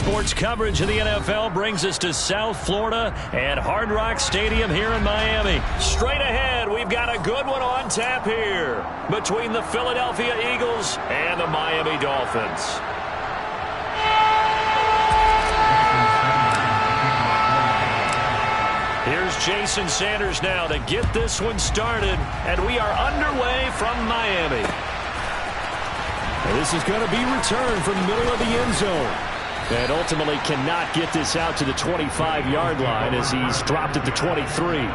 sports coverage of the NFL brings us to South Florida and Hard Rock Stadium here in Miami. Straight ahead, we've got a good one on tap here between the Philadelphia Eagles and the Miami Dolphins. Here's Jason Sanders now to get this one started, and we are underway from Miami. And this is going to be returned from the middle of the end zone. And ultimately cannot get this out to the 25-yard line as he's dropped at the 23.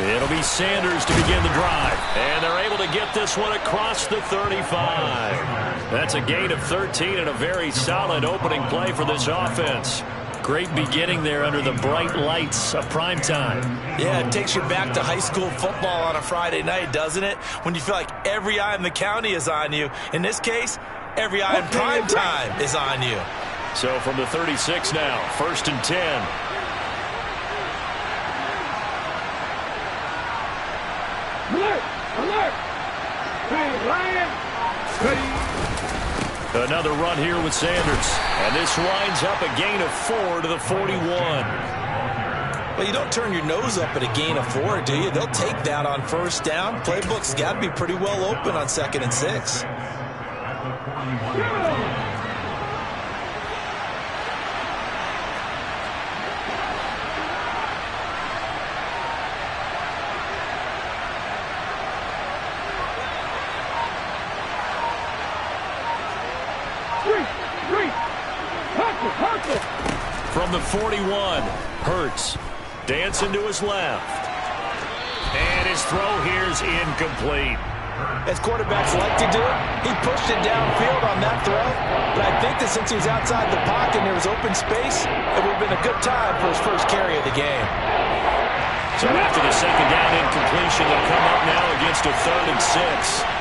It'll be Sanders to begin the drive. And they're able to get this one across the 35. That's a gain of 13 and a very solid opening play for this offense. Great beginning there under the bright lights of prime time. Yeah, it takes you back to high school football on a Friday night, doesn't it? When you feel like every eye in the county is on you. In this case, every eye in prime time is on you. So from the 36 now, 1st and 10. Another run here with Sanders. And this winds up a gain of 4 to the 41. Well, you don't turn your nose up at a gain of 4, do you? They'll take that on first down. Playbook's got to be pretty well open on 2nd and 6. From the 41, Hurts dancing to his left. And his throw here is incomplete. As quarterbacks like to do it, he pushed it downfield on that throw. But I think that since he was outside the pocket and there was open space, it would have been a good time for his first carry of the game. So after the 2nd down incompletion, they'll come up now against a 3rd and 6.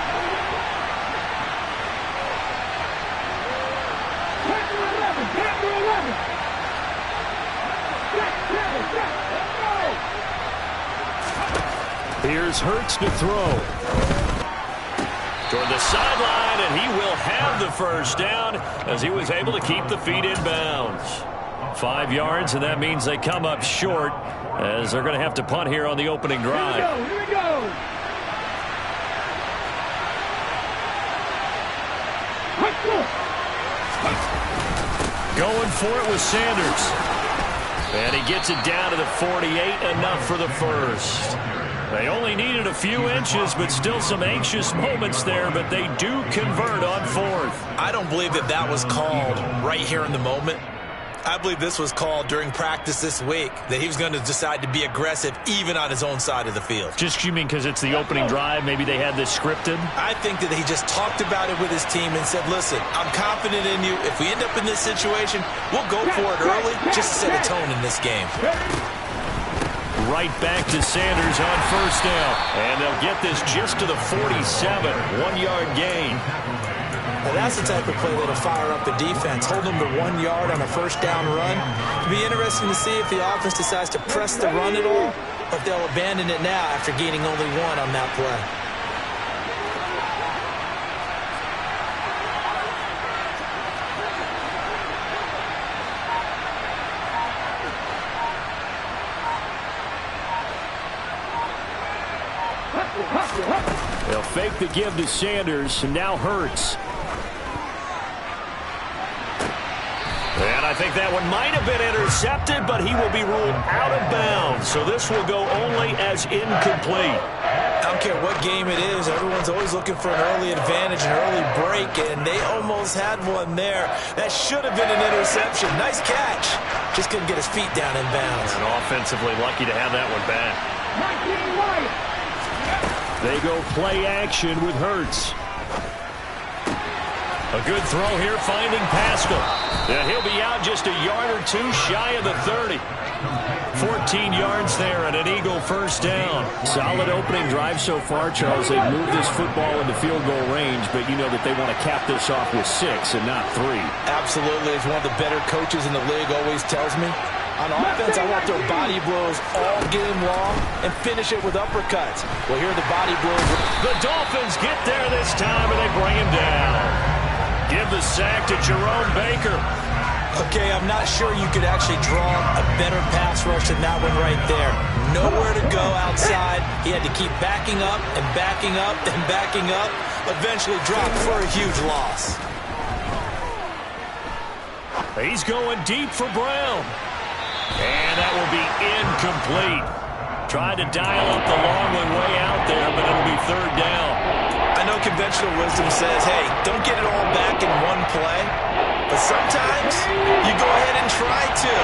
Here's Hurts to throw. Toward the sideline, and he will have the first down as he was able to keep the feet in bounds. 5 yards, and that means they come up short as they're going to have to punt here on the opening drive. Here we go. Going for it with Sanders. And he gets it down to the 48, enough for the first. They only needed a few inches, but still some anxious moments there, but they do convert on 4th. I don't believe that that was called right here in the moment. I believe this was called during practice this week, that he was going to decide to be aggressive even on his own side of the field. Just, you mean because it's the opening drive? Maybe they had this scripted? I think that he just talked about it with his team and said, listen, I'm confident in you. If we end up in this situation, we'll go for it early just to set a tone in this game. Right back to Sanders on 1st down. And they'll get this just to the 47, 1-yard gain. Now that's the type of play that'll fire up the defense. Hold them to 1 yard on a 1st down run. It'll be interesting to see if the offense decides to press the run at all, or if they'll abandon it now after gaining only 1 on that play. They'll fake the give to Sanders, and now Hurts. And I think that one might have been intercepted, but he will be ruled out of bounds. So this will go only as incomplete. I don't care what game it is. Everyone's always looking for an early advantage, an early break, and they almost had one there. That should have been an interception. Nice catch. Just couldn't get his feet down in bounds. And offensively lucky to have that one back. They go play action with Hurts. A good throw here, finding Pascal. And he'll be out just a yard or two shy of the 30. 14 yards there and an Eagle first down. Solid opening drive so far, Charles. They've moved this football into field goal range, but you know that they want to cap this off with 6 and not 3. Absolutely. As one of the better coaches in the league always tells me, on offense, I want to throw body blows all game long and finish it with uppercuts. Well, here are the body blows. The Dolphins get there this time, and they bring him down. Give the sack to Jerome Baker. Okay, I'm not sure you could actually draw a better pass rush than that one right there. Nowhere to go outside. He had to keep backing up and backing up and backing up. Eventually dropped for a huge loss. He's going deep for Brown. And that will be incomplete. Tried to dial up the long one way out there, but it'll be third down. I know conventional wisdom says, hey, don't get it all back in one play. But sometimes you go ahead and try to.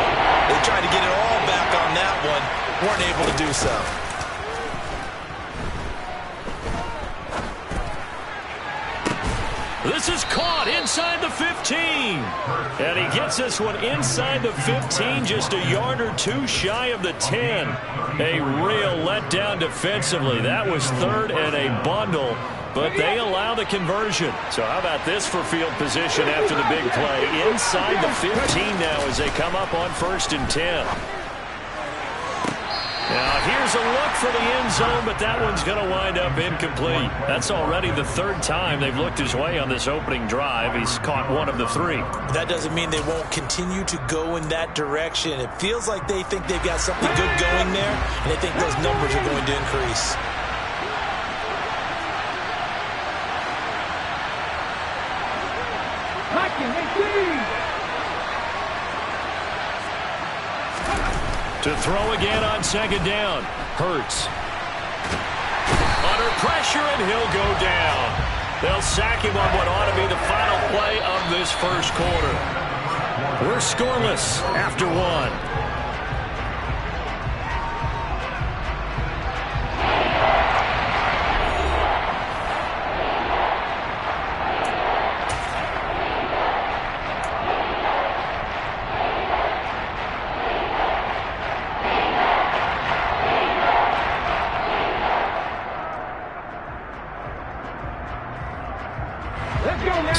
They tried to get it all back on that one. Weren't able to do so. This is caught inside the 15. And he gets this one inside the 15, just a yard or two shy of the 10. A real letdown defensively. That was third and a bundle, but they allow the conversion. So how about this for field position after the big play? Inside the 15 now as they come up on 1st and 10. Now, here's a look for the end zone, but that one's going to wind up incomplete. That's already the 3rd time they've looked his way on this opening drive. He's caught one of the 3. That doesn't mean they won't continue to go in that direction. It feels like they think they've got something good going there, and they think those numbers are going to increase. To throw again on 2nd down. Hurts. Under pressure, and he'll go down. They'll sack him on what ought to be the final play of this first quarter. We're scoreless after 1.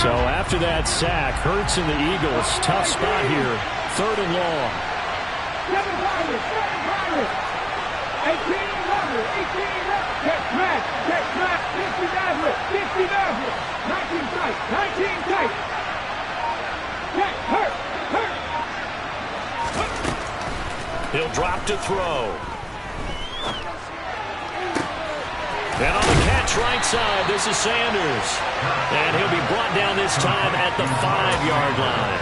So after that sack, Hurts and the Eagles, tough spot here, 3rd and long. 18 He'll drop to throw. And on the catch right side, this is Sanders. And he'll be brought down this time at the 5-yard line.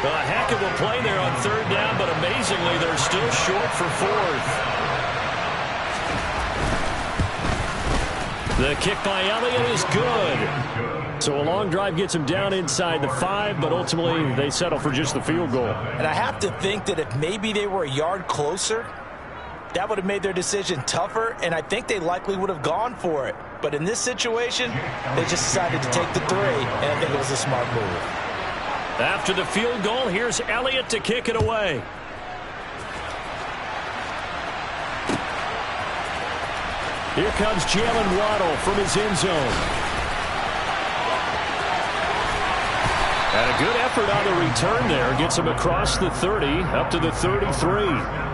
A heck of a play there on 3rd down, but amazingly, they're still short for 4th. The kick by Elliott is good. So a long drive gets him down inside the 5, but ultimately they settle for just the field goal. And I have to think that if maybe they were a yard closer, that would have made their decision tougher, and I think they likely would have gone for it. But in this situation, they just decided to take the 3, and I think it was a smart move. After the field goal, here's Elliott to kick it away. Here comes Jalen Waddle from his end zone. And a good effort on the return there. Gets him across the 30, up to the 33.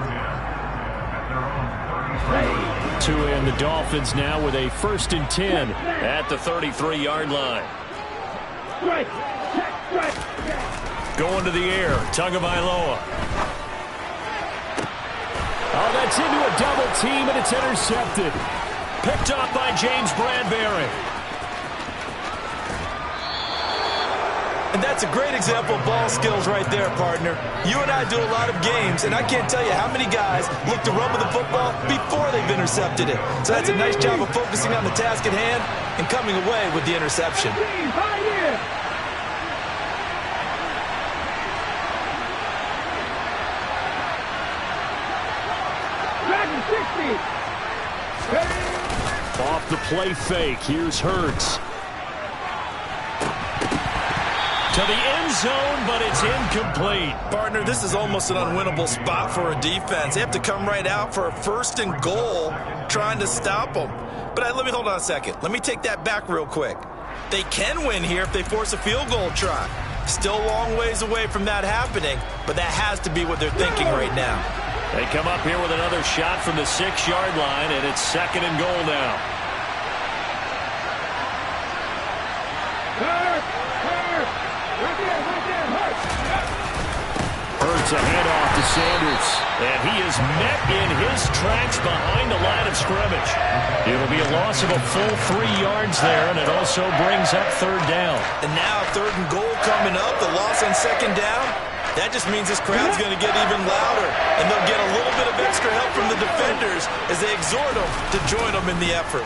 And the Dolphins now with a 1st and 10 at the 33-yard line. Going to the air, Tagovailoa. Oh, that's into a double team, and it's intercepted. Picked up by James Bradbury. And that's a great example of ball skills right there, partner. You and I do a lot of games, and I can't tell you how many guys look to run with the football before they've intercepted it. So that's a nice job of focusing on the task at hand and coming away with the interception. Off the play fake, here's Hurts. to the end zone, but it's incomplete. Partner, this is almost an unwinnable spot for a defense. They have to come right out for a 1st and goal trying to stop them. But let me hold on a second. Let me take that back real quick. They can win here if they force a field goal try. Still a long ways away from that happening, but that has to be what they're thinking right now. They come up here with another shot from the 6-yard line, and it's 2nd and goal now. Hurts a handoff to Sanders, and he is met in his tracks behind the line of scrimmage. It'll be a loss of a full 3 yards there, and it also brings up 3rd down. And now 3rd and goal coming up, the loss on 2nd down. That just means this crowd's going to get even louder, and they'll get a little bit of extra help from the defenders as they exhort them to join them in the effort.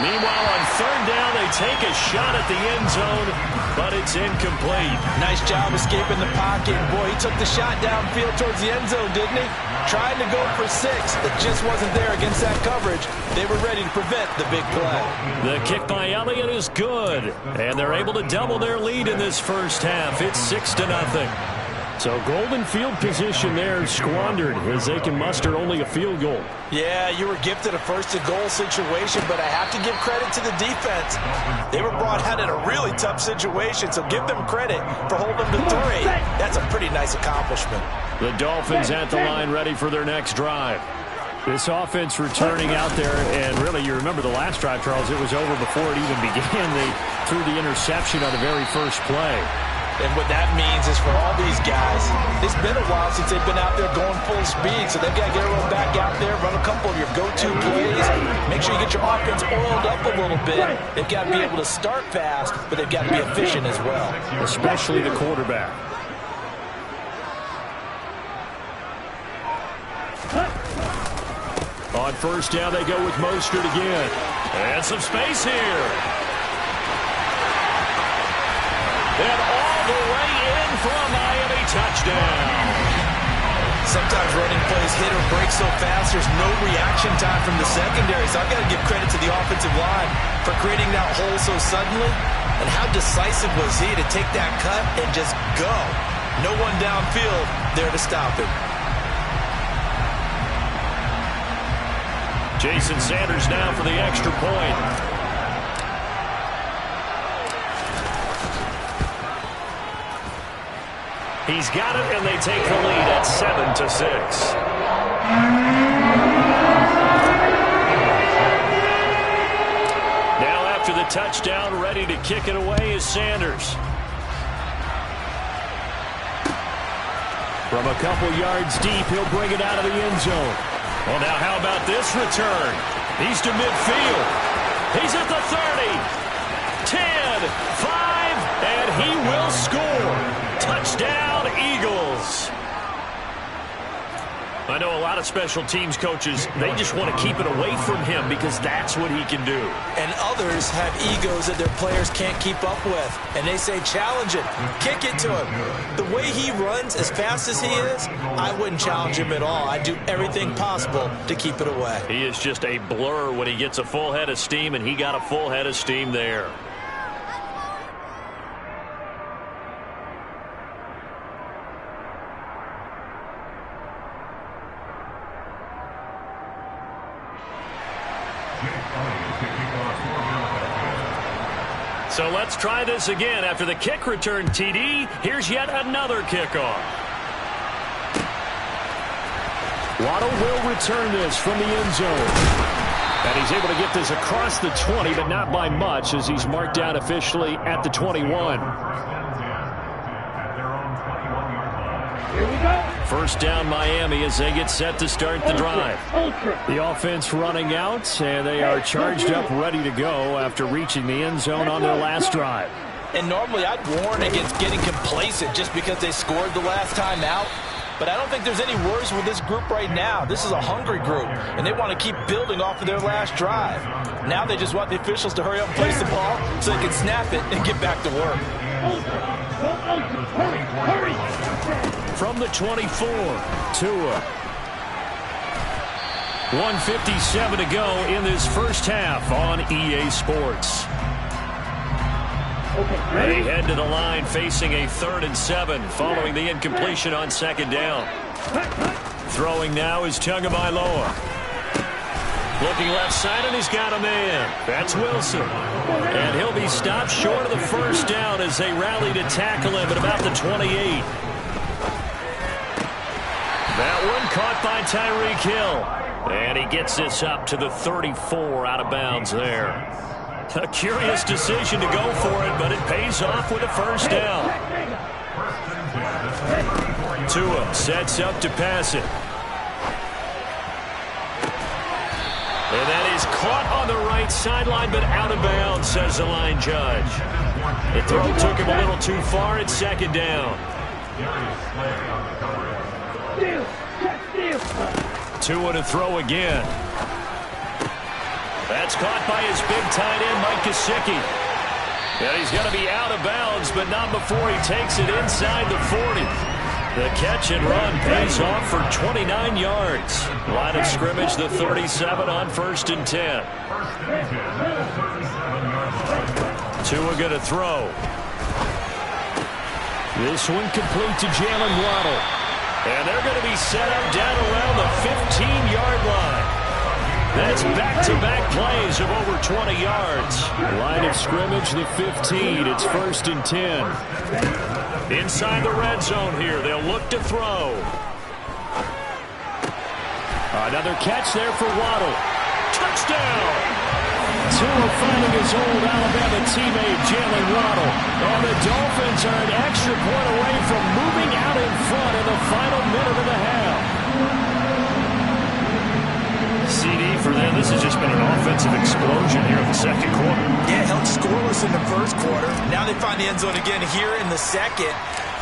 Meanwhile, on 3rd down, they take a shot at the end zone, but it's incomplete. Nice job escaping the pocket. Boy, he took the shot downfield towards the end zone, didn't he? Trying to go for 6. It just wasn't there against that coverage. They were ready to prevent the big play. The kick by Elliott is good, and they're able to double their lead in this first half. It's 6-0. So golden field position there squandered as they can muster only a field goal. Yeah, you were gifted a 1st and goal situation, but I have to give credit to the defense. They were brought out in a really tough situation, so give them credit for holding them to 3. That's a pretty nice accomplishment. The Dolphins at the line ready for their next drive. This offense returning out there, and really, you remember the last drive, Charles, it was over before it even began. They threw the interception on the very first play. And what that means is for all these guys, it's been a while since they've been out there going full speed, so they've got to get everyone back out there, run a couple of your go-to plays, make sure you get your offense oiled up a little bit. They've got to be able to start fast, but they've got to be efficient as well. Especially the quarterback. On 1st down, they go with Mostert again. And some space here. And all the way in for a Miami touchdown. Sometimes running plays hit or break so fast, there's no reaction time from the secondary. So I've got to give credit to the offensive line for creating that hole so suddenly. And how decisive was he to take that cut and just go. No one downfield there to stop it. Jason Sanders now for the extra point. He's got it, and they take the lead at 7-6. Now after the touchdown, ready to kick it away is Sanders. From a couple yards deep, he'll bring it out of the end zone. Well, now how about this return? He's to midfield. He's at the 30, 10, 5, and he will score. Touchdown, Eagles. I know a lot of special teams coaches, they just want to keep it away from him because that's what he can do. And others have egos that their players can't keep up with. And they say, challenge it, kick it to him. The way he runs as fast as he is, I wouldn't challenge him at all. I'd do everything possible to keep it away. He is just a blur when he gets a full head of steam, and he got a full head of steam there. So let's try this again. After the kick return TD, here's yet another kickoff. Waddle will return this from the end zone. And he's able to get this across the 20, but not by much, as he's marked down officially at the 21. Here we go. First down Miami as they get set to start the drive. The offense running out, and they are charged up, ready to go after reaching the end zone on their last drive. And normally I'd warn against getting complacent just because they scored the last time out. But I don't think there's any worries with this group right now. This is a hungry group, and they want to keep building off of their last drive. Now they just want the officials to hurry up and place the ball so they can snap it and get back to work. Hurry! From the 24, Tua. 1:57 to go in this first half on EA Sports. They head to the line facing a 3rd and 7 following the incompletion on 2nd down. Throwing now is Tagovailoa. Looking left side, and he's got a man. That's Wilson. And he'll be stopped short of the 1st down as they rally to tackle him at about the 28. That one caught by Tyreek Hill. And he gets this up to the 34 out of bounds there. A curious decision to go for it, but it pays off with a 1st down. Tua sets up to pass it. And that is caught on the right sideline, but out of bounds, says the line judge. The throw took him a little too far at 2nd down. Tua to throw again. That's caught by his big tight end, Mike Gesicki. And he's going to be out of bounds, but not before he takes it inside the 40. The catch and run pays off for 29 yards. Line of scrimmage, the 37 on 1st and 10. Tua going to throw. This one complete to Jalen Waddle. And they're going to be set up down around the 15-yard line. That's back-to-back plays of over 20 yards. Line of scrimmage, the 15. It's 1st and 10. Inside the red zone here. They'll look to throw. Another catch there for Waddle. Touchdown! Tua finding his old Alabama teammate, Jalen Waddle. And the Dolphins are an extra point away from moving out in front in the final minute of the half. CD for them. This has just been an offensive explosion here in the 2nd quarter. Yeah, held scoreless in the 1st quarter. Now they find the end zone again here in the 2nd.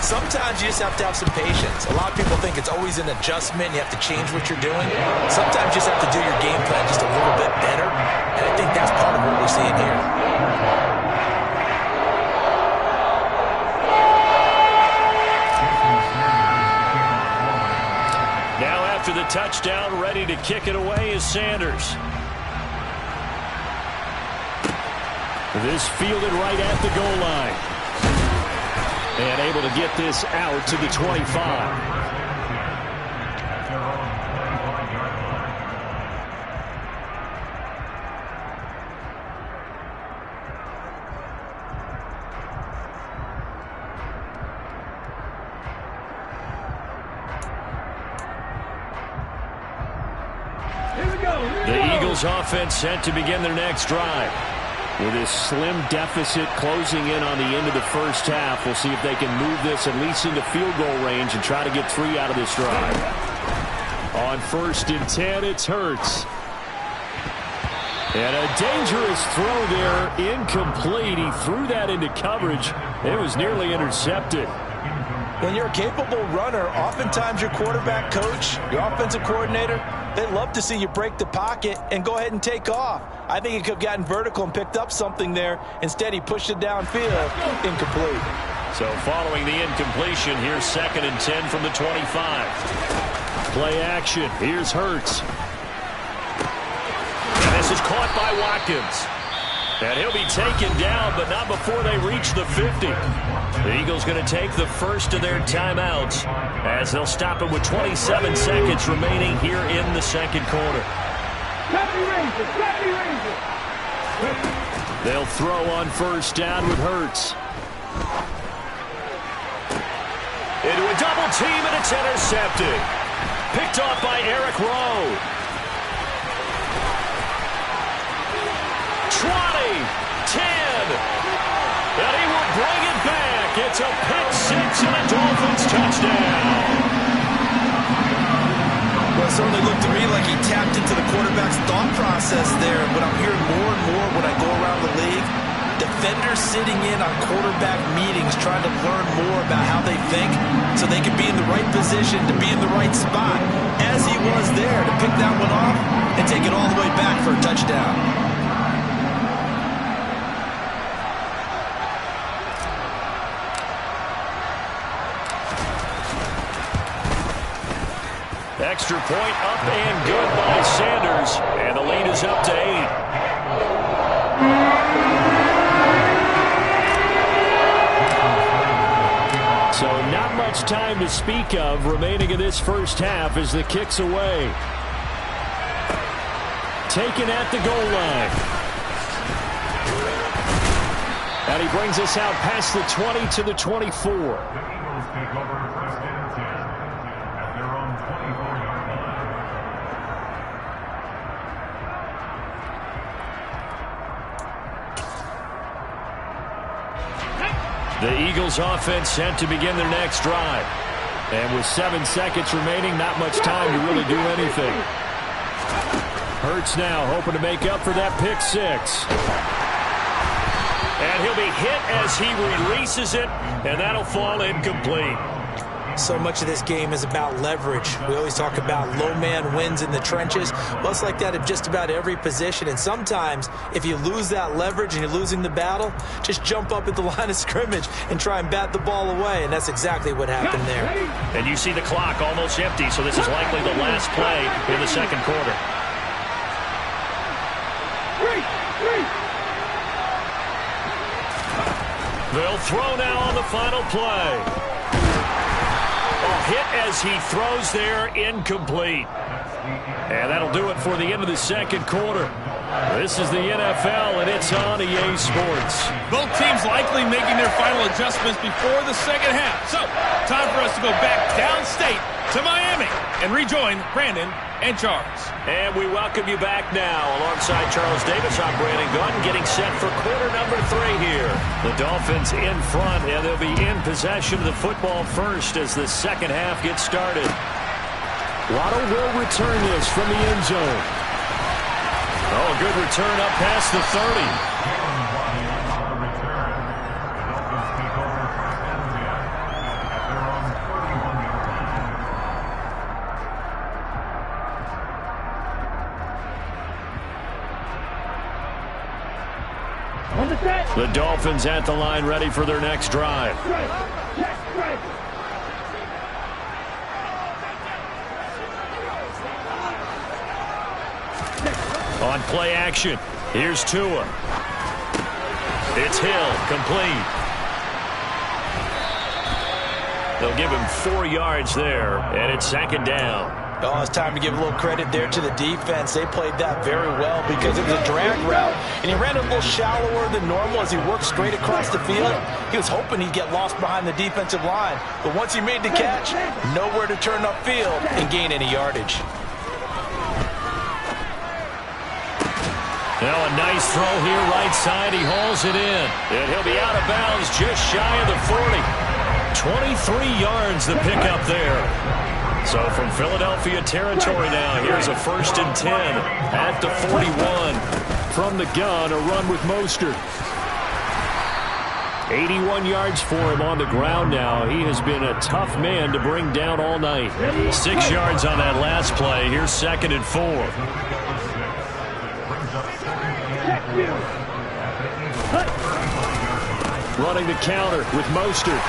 Sometimes you just have to have some patience. A lot of people think it's always an adjustment. You have to change what you're doing. Sometimes you just have to do your game plan just a little bit better. And I think that's part of what we're seeing here. Now after the touchdown, ready to kick it away is Sanders. This fielded right at the goal line. And able to get this out to the 25. The Eagles offense set to begin their next drive. With this slim deficit closing in on the end of the 1st half, we'll see if they can move this at least into field goal range and try to get 3 out of this drive. On 1st and 10, it's Hurts. And a dangerous throw there, incomplete. He threw that into coverage. It was nearly intercepted. When you're a capable runner, oftentimes your quarterback coach, your offensive coordinator, they love to see you break the pocket and go ahead and take off. I think he could have gotten vertical and picked up something there. Instead, he pushed it downfield. Incomplete. So following the incompletion, here's 2nd and 10 from the 25. Play action. Here's Hurts. And this is caught by Watkins. And he'll be taken down, but not before they reach the 50. The Eagles going to take the first of their timeouts as they'll stop it with 27 seconds remaining here in the 2nd quarter. They'll throw on 1st down with Hurts. Into a double team, and it's intercepted. Picked off by Eric Rowe. 20, 10, and he will bring it back. It's a pick-6 and a Dolphins touchdown. Well, it certainly looked to me like he tapped into the quarterback's thought process there. But I'm hearing more and more when I go around the league, defenders sitting in on quarterback meetings trying to learn more about how they think so they can be in the right position to be in the right spot, as he was there to pick that one off and take it all the way back for a touchdown. Extra point up and good by Sanders, and the lead is up to 8. much time to speak of remaining in this first half as the kick's away. Taken at the goal line. And he brings us out past the 20 to the 24. The Eagles take over first and 10 at their own 24-yard line. The Eagles offense set to begin their next drive. And with 7 seconds remaining, not much time to really do anything. Hurts now hoping to make up for that pick six. And he'll be hit as he releases it, and that'll fall incomplete. So much of this game is about leverage. We always talk about low man wins in the trenches. Well, it's like that at just about every position. And sometimes, if you lose that leverage and you're losing the battle, just jump up at the line of scrimmage and try and bat the ball away. And that's exactly what happened there. And you see the clock almost empty, so this is likely the last play in the second quarter. They'll throw now on the final play. Hit as he throws there, incomplete. And that'll do it for the end of the second quarter. This is the NFL, and it's on EA Sports. Both teams likely making their final adjustments before the second half. So, time for us to go back downstate to Miami and rejoin Brandon and Charles. And we welcome you back now. Alongside Charles Davis, I'm Brandon Gunn, getting set for quarter number 3 here. The Dolphins in front, and they'll be in possession of the football first as the second half gets started. Waddle will return this from the end zone. Oh, good return up past the 30. The Dolphins at the line, ready for their next drive. On play action, here's Tua. It's Hill, complete. They'll give him 4 yards there, and it's second down. Oh, it's time to give a little credit there to the defense. They played that very well because it was a drag route, and he ran a little shallower than normal as he worked straight across the field. He was hoping he'd get lost behind the defensive line, but once he made the catch, nowhere to turn upfield and gain any yardage. Now a nice throw here, right side. He hauls it in, and he'll be out of bounds just shy of the 40. 23 yards the pickup there. So from Philadelphia territory now, here's a 1st and 10 at the 41. From the gun, a run with Mostert. 81 yards for him on the ground now. He has been a tough man to bring down all night. 6 yards on that last play. Here's 2nd and 4. Running the counter with Mostert.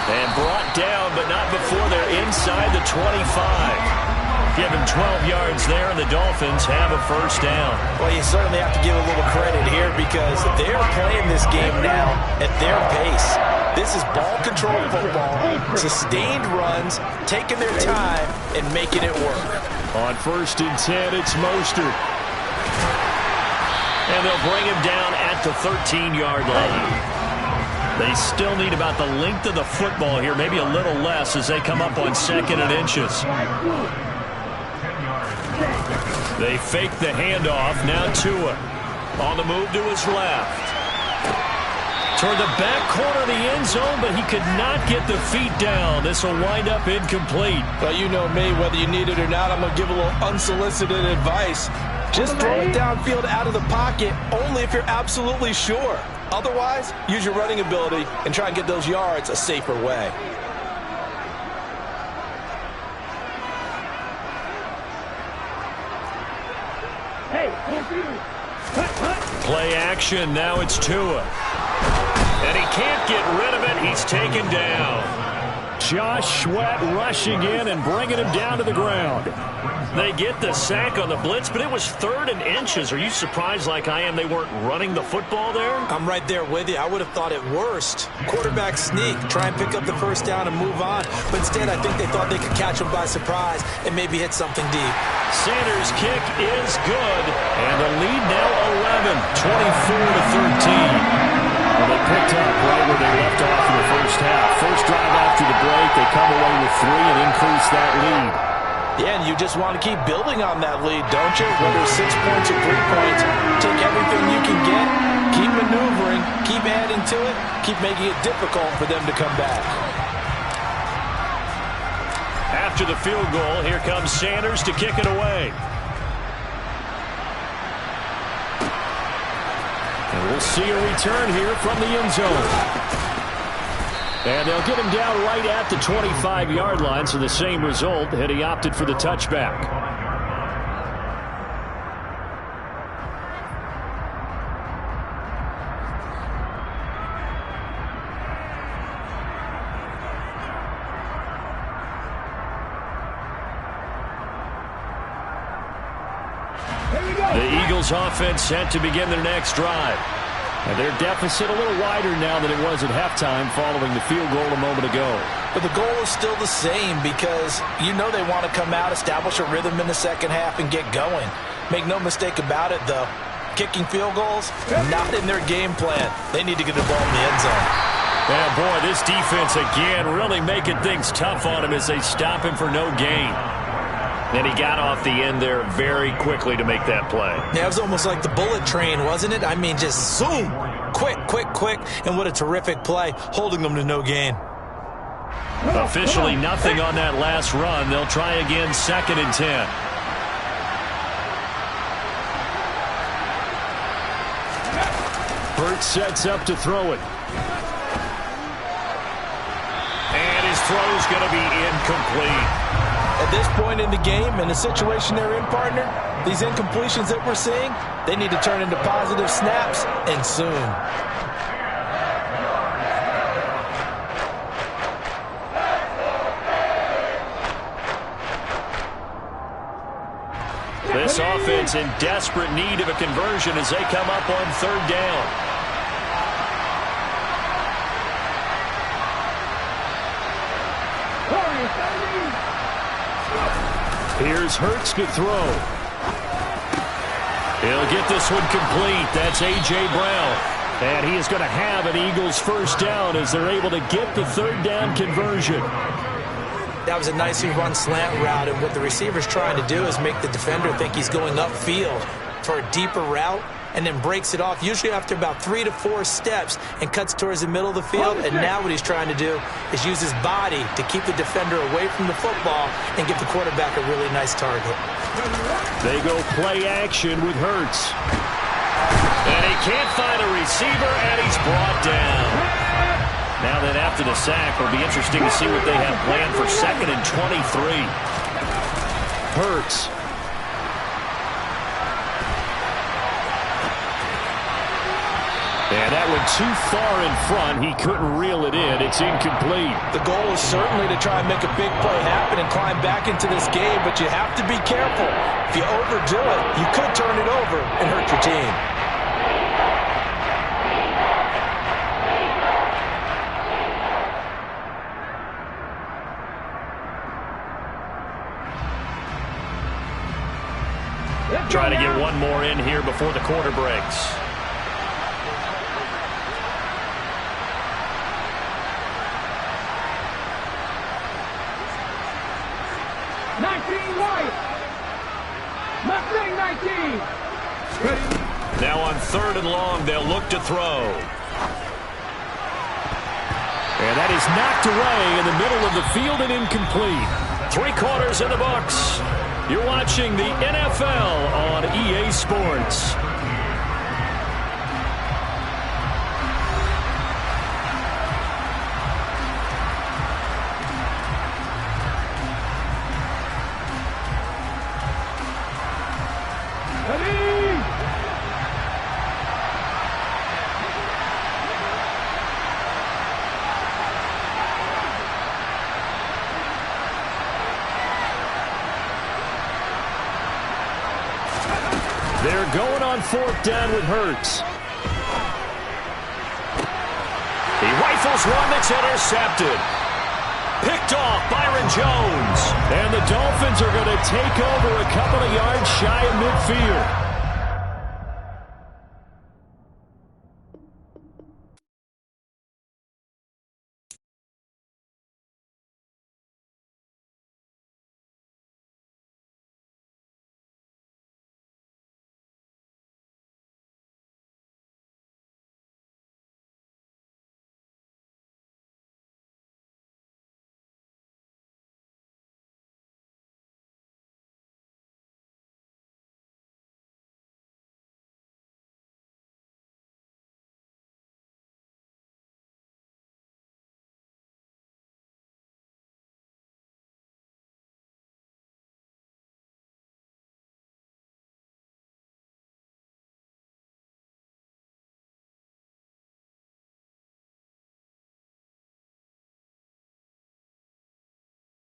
And brought down, but not before they're inside the 25. Give him 12 yards there, and the Dolphins have a 1st down. Well, you certainly have to give a little credit here because they're playing this game now at their pace. This is ball control football, sustained runs, taking their time, and making it work. On 1st and 10, it's Mostert. And they'll bring him down at the 13-yard line. They still need about the length of the football here, maybe a little less as they come up on 2nd and inches. They fake the handoff. Now Tua on the move to his left. Toward the back corner of the end zone, but he could not get the feet down. This will wind up incomplete. Well, you know me, whether you need it or not, I'm going to give a little unsolicited advice. Just throw it downfield out of the pocket, only if you're absolutely sure. Otherwise, use your running ability and try and get those yards a safer way. Play action, now it's Tua. And he can't get rid of it, he's taken down. Josh Sweat rushing in and bringing him down to the ground. They get the sack on the blitz, but it was 3rd and inches. Are you surprised like I am they weren't running the football there? I'm right there with you. I would have thought at worst. Quarterback sneak, try and pick up the first down and move on. But instead, I think they thought they could catch him by surprise and maybe hit something deep. Sanders' kick is good. And the lead now 11, 24-13. Well, they picked up right where they left off in the first half. First drive after the break, they come away with 3 and increase that lead. Yeah, and you just want to keep building on that lead, don't you? Whether it's 6 points or 3 points, take everything you can get, keep maneuvering, keep adding to it, keep making it difficult for them to come back. After the field goal, here comes Sanders to kick it away. And we'll see a return here from the end zone. And they'll get him down right at the 25-yard line, so the same result, and he opted for the touchback. The Eagles offense set to begin their next drive. And their deficit a little wider now than it was at halftime following the field goal a moment ago. But the goal is still the same because you know they want to come out, establish a rhythm in the second half, and get going. Make no mistake about it, though. Kicking field goals, not in their game plan. They need to get the ball in the end zone. Yeah, boy, this defense again really making things tough on him as they stop him for no gain. And he got off the end there very quickly to make that play. Yeah, it was almost like the bullet train, wasn't it? I mean, just zoom. Quick, quick, quick. And what a terrific play, holding them to no gain. Officially nothing on that last run. They'll try again, 2nd and 10. Hurts sets up to throw it. And his throw's going to be incomplete. At this point in the game, in the situation they're in, partner, these incompletions that we're seeing, they need to turn into positive snaps, and soon. This offense in desperate need of a conversion as they come up on 3rd down. Here's Hurts to throw. He'll get this one complete. That's A.J. Brown. And he is going to have an Eagles first down as they're able to get the 3rd down conversion. That was a nicely run slant route, and what the receiver's trying to do is make the defender think he's going upfield for a deeper route, and then breaks it off, usually after about 3 to 4 steps, and cuts towards the middle of the field. And now what he's trying to do is use his body to keep the defender away from the football and give the quarterback a really nice target. They go play action with Hurts. And he can't find a receiver, and he's brought down. Now then, after the sack, it'll be interesting to see what they have planned for 2nd and 23. Hurts. And that went too far in front. He couldn't reel it in. It's incomplete. The goal is certainly to try and make a big play happen and climb back into this game, but you have to be careful. If you overdo it, you could turn it over and hurt your team. Trying to get one more in here before the quarter breaks. Now on 3rd and long, they'll look to throw. And that is knocked away in the middle of the field and incomplete. 3 quarters in the books. You're watching the NFL on EA Sports. They're going on fourth down with Hurts. He rifles one that's intercepted. Picked off Byron Jones. And the Dolphins are going to take over a couple of yards shy of midfield.